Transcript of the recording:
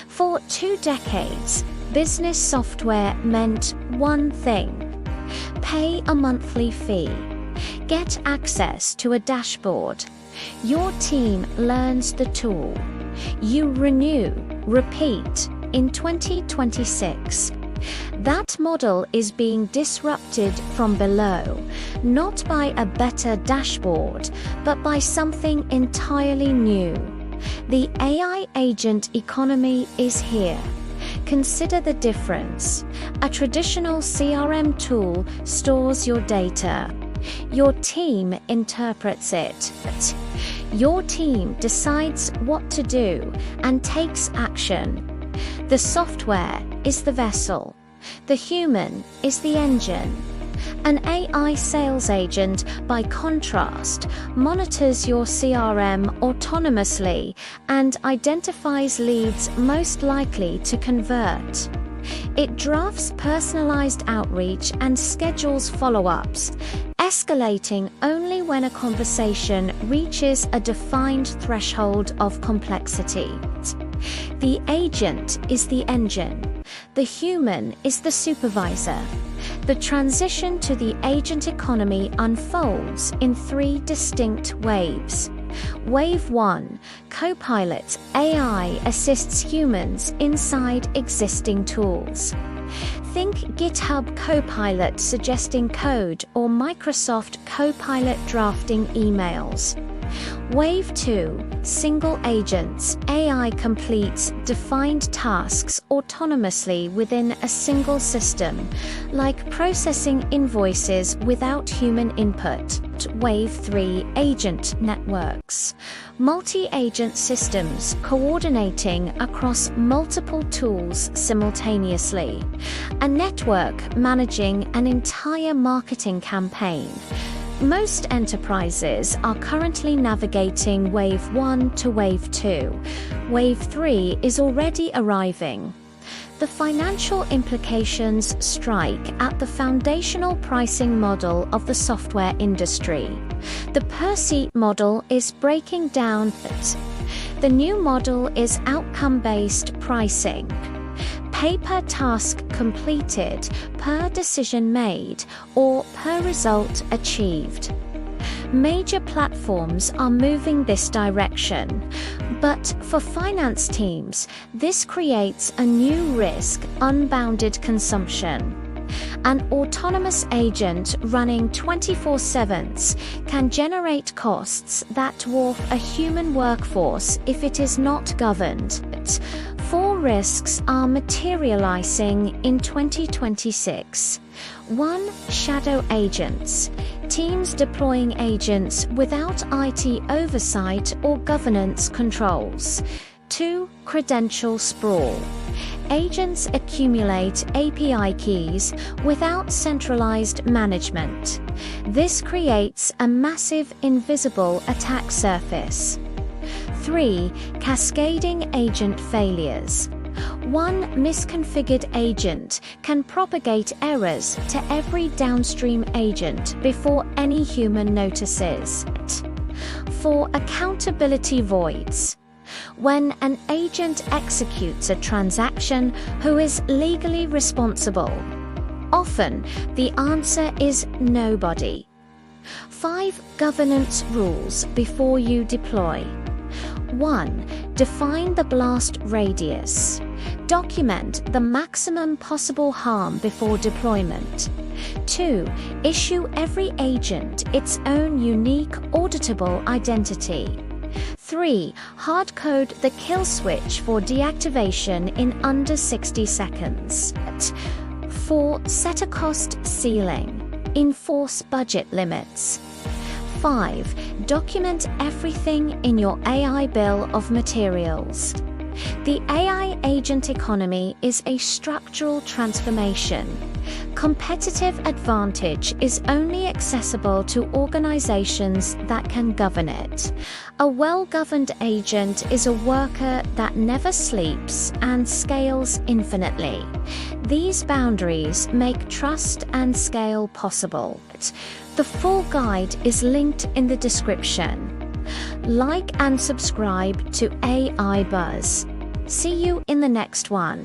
For 2 decades, business software meant one thing: pay a monthly fee, get access to a dashboard. Your team learns the tool. You renew, repeat. In 2026, that model is being disrupted from below, not by a better dashboard, but by something entirely new. The AI agent economy is here. Consider the difference. A traditional CRM tool stores your data. Your team interprets it. Your team decides what to do and takes action. The software is the vessel. The human is the engine. An AI sales agent, by contrast, monitors your CRM autonomously and identifies leads most likely to convert. It drafts personalized outreach and schedules follow-ups, escalating only when a conversation reaches a defined threshold of complexity. The agent is the engine. The human is the supervisor. The transition to the agent economy unfolds in 3 distinct waves. Wave 1, Copilot AI assists humans inside existing tools. Think GitHub Copilot suggesting code or Microsoft Copilot drafting emails. Wave 2, Single Agents AI completes defined tasks autonomously within a single system, like processing invoices without human input. Wave 3, Agent Networks multi-agent systems coordinating across multiple tools simultaneously. A network managing an entire marketing campaign. Most enterprises are currently navigating Wave 1 to Wave 2. Wave 3 is already arriving. The financial implications strike at the foundational pricing model of the software industry. The per-seat model is breaking down. The new model is outcome-based pricing. Pay per task completed, per decision made, or per result achieved. Major platforms are moving this direction, but for finance teams, this creates a new risk: unbounded consumption. An autonomous agent running 24/7 can generate costs that dwarf a human workforce if it is not governed. 4 risks are materializing in 2026. 1. Shadow agents. Teams deploying agents without IT oversight or governance controls. 2. Credential sprawl. Agents accumulate API keys without centralized management. This creates a massive invisible attack surface. 3. Cascading agent failures. One misconfigured agent can propagate errors to every downstream agent before any human notices. 4. Accountability voids. When an agent executes a transaction, who is legally responsible? Often, the answer is nobody. 5. Governance rules before you deploy. 1. Define the blast radius. Document the maximum possible harm before deployment. 2. Issue every agent its own unique auditable identity. 3. Hardcode the kill switch for deactivation in under 60 seconds. 4. Set a cost ceiling. Enforce budget limits. 5. Document everything in your AI bill of materials. The AI agent economy is a structural transformation. Competitive advantage is only accessible to organizations that can govern it. A well-governed agent is a worker that never sleeps and scales infinitely. These boundaries make trust and scale possible. The full guide is linked in the description. Like and subscribe to AI Buzz. See you in the next one.